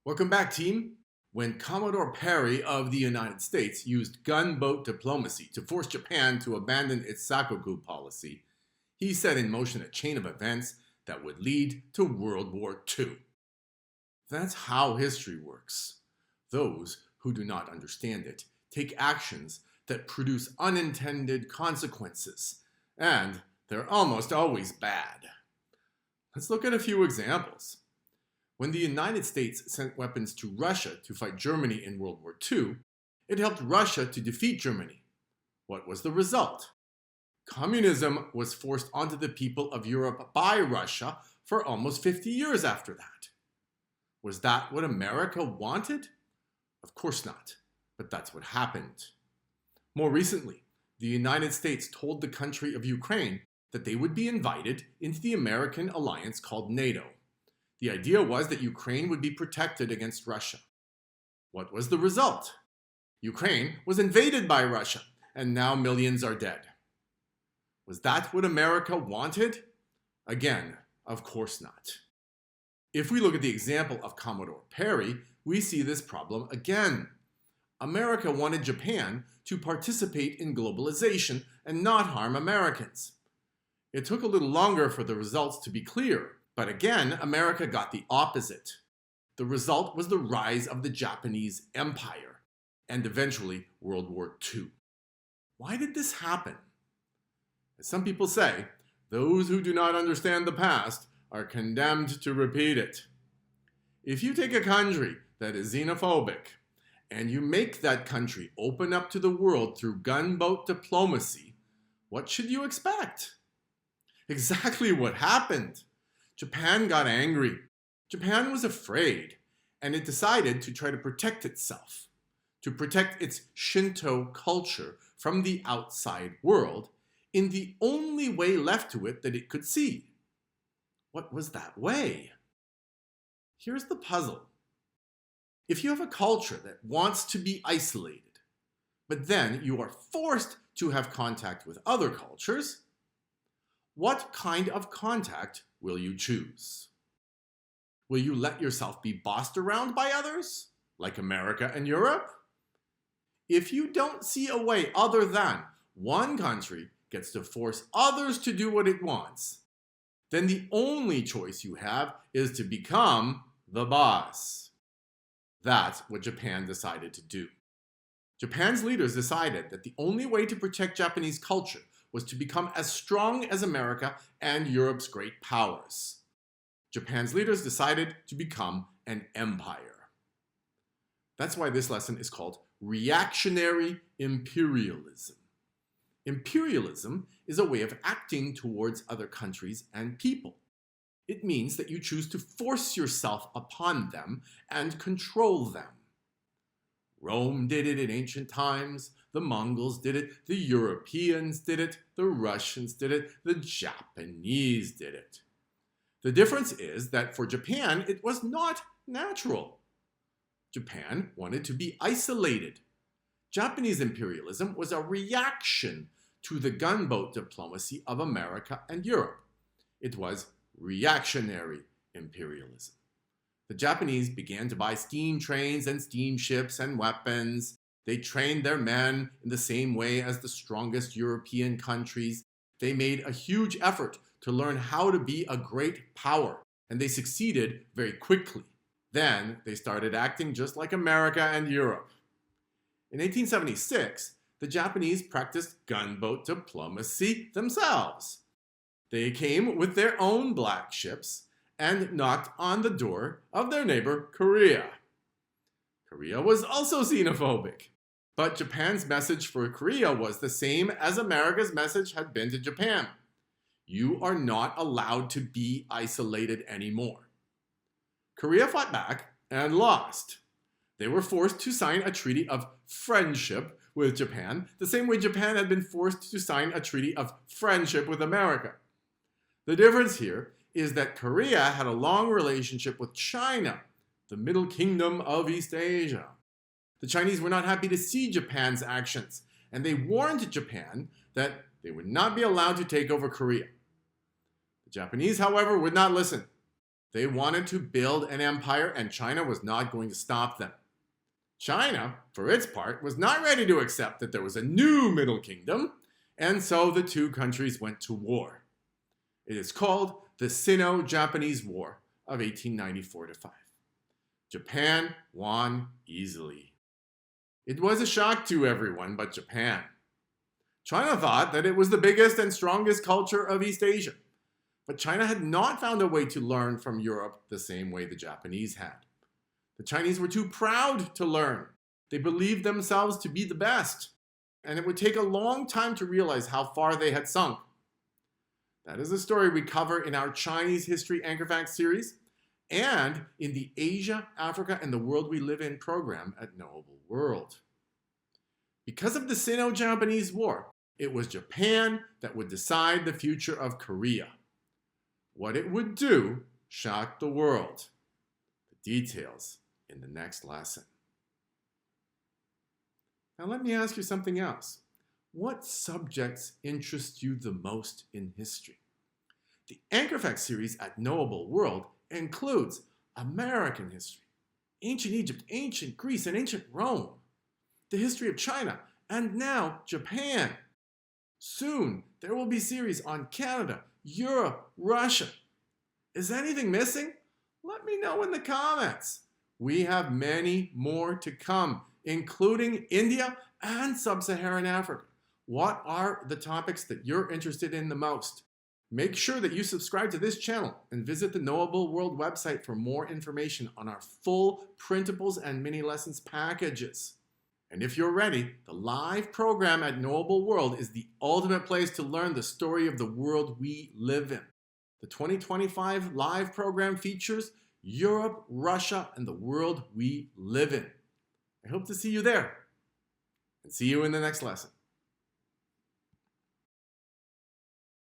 Welcome back, team. When Commodore Perry of the United States used gunboat diplomacy to force Japan to abandon its Sakoku policy, he set in motion a chain of events that would lead to World War II. That's how history works. Those who do not understand it take actions that produce unintended consequences, and they're almost always bad. Let's look at a few examples. When the United States sent weapons to Russia to fight Germany in World War II, it helped Russia to defeat Germany. What was the result? Communism was forced onto the people of Europe by Russia for almost 50 years after that. Was that what America wanted? Of course not, but that's what happened. More recently, the United States told the country of Ukraine that they would be invited into the American alliance called NATO. The idea was that Ukraine would be protected against Russia. What was the result? Ukraine was invaded by Russia, and now millions are dead. Was that what America wanted? Again, of course not. If we look at the example of Commodore Perry, we see this problem again. America wanted Japan to participate in globalization and not harm Americans. It took a little longer for the results to be clear. But again, America got the opposite. The result was the rise of the Japanese Empire, and eventually World War II. Why did this happen? As some people say, those who do not understand the past are condemned to repeat it. If you take a country that is xenophobic, and you make that country open up to the world through gunboat diplomacy, what should you expect? Exactly what happened. Japan got angry. Japan was afraid, and it decided to try to protect itself, to protect its Shinto culture from the outside world in the only way left to it that it could see. What was that way? Here's the puzzle. If you have a culture that wants to be isolated, but then you are forced to have contact with other cultures, what kind of contact will you choose? Will you let yourself be bossed around by others, like America and Europe? If you don't see a way other than one country gets to force others to do what it wants, then the only choice you have is to become the boss. That's what Japan decided to do. Japan's leaders decided that the only way to protect Japanese culture was to become as strong as America and Europe's great powers. Japan's leaders decided to become an empire. That's why this lesson is called Reactionary Imperialism. Imperialism is a way of acting towards other countries and people. It means that you choose to force yourself upon them and control them. Rome did it in ancient times, the Mongols did it, the Europeans did it, the Russians did it, the Japanese did it. The difference is that for Japan, it was not natural. Japan wanted to be isolated. Japanese imperialism was a reaction to the gunboat diplomacy of America and Europe. It was reactionary imperialism. The Japanese began to buy steam trains and steamships and weapons. They trained their men in the same way as the strongest European countries. They made a huge effort to learn how to be a great power, and they succeeded very quickly. Then they started acting just like America and Europe. In 1876, the Japanese practiced gunboat diplomacy themselves. They came with their own black ships and knocked on the door of their neighbor, Korea. Korea was also xenophobic, but Japan's message for Korea was the same as America's message had been to Japan. You are not allowed to be isolated anymore. Korea fought back and lost. They were forced to sign a treaty of friendship with Japan, the same way Japan had been forced to sign a treaty of friendship with America. The difference here is that Korea had a long relationship with China, the Middle Kingdom of East Asia. The Chinese were not happy to see Japan's actions, and they warned Japan that they would not be allowed to take over Korea. The Japanese, however, would not listen. They wanted to build an empire, and China was not going to stop them. China, for its part, was not ready to accept that there was a new Middle Kingdom, and so the two countries went to war. It is called the Sino-Japanese War of 1894-5. Japan won easily. It was a shock to everyone but Japan. China thought that it was the biggest and strongest culture of East Asia, but China had not found a way to learn from Europe the same way the Japanese had. The Chinese were too proud to learn. They believed themselves to be the best, and it would take a long time to realize how far they had sunk. That is a story we cover in our Chinese History Anchor Facts series and in the Asia, Africa, and the World We Live In program at Knowable World. Because of the Sino-Japanese War, it was Japan that would decide the future of Korea. What it would do shocked the world. The details in the next lesson. Now let me ask you something else. What subjects interest you the most in history? The Anchor Facts series at Knowable World includes American history, ancient Egypt, ancient Greece, and ancient Rome, the history of China, and now Japan. Soon, there will be series on Canada, Europe, Russia. Is anything missing? Let me know in the comments. We have many more to come, including India and Sub-Saharan Africa. What are the topics that you're interested in the most? Make sure that you subscribe to this channel and visit the Knowable World website for more information on our full printables and mini lessons packages. And if you're ready, the live program at Knowable World is the ultimate place to learn the story of the world we live in. The 2025 live program features Europe, Russia, and the world we live in. I hope to see you there, and see you in the next lesson.